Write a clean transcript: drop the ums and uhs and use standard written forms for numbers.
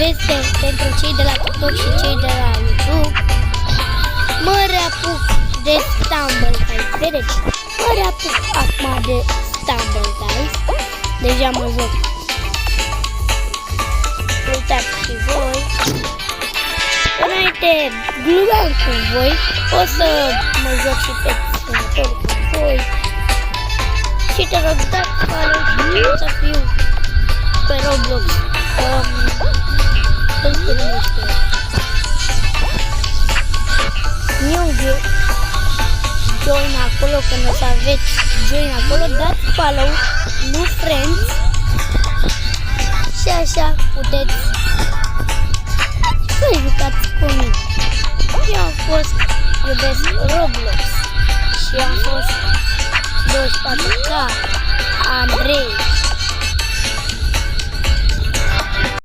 veste pentru cei de la TikTok și cei de la YouTube. Mă reapuc de Stumble Guys. Vedeți? Mă reapuc acum de Stumble Guys. Deja mă joc. Uitați și voi. Înainte glumeam cu voi. O să mă joc și pe sănător cu voi. Și te rog, dați follow să fiu pe Roblox. Îmi se numește New Join acolo, când o să aveți join acolo, dați follow, nu friends. Și așa puteți să jucați cu mine. Eu am fost, iubesc Roblox și am fost 24K Andrei.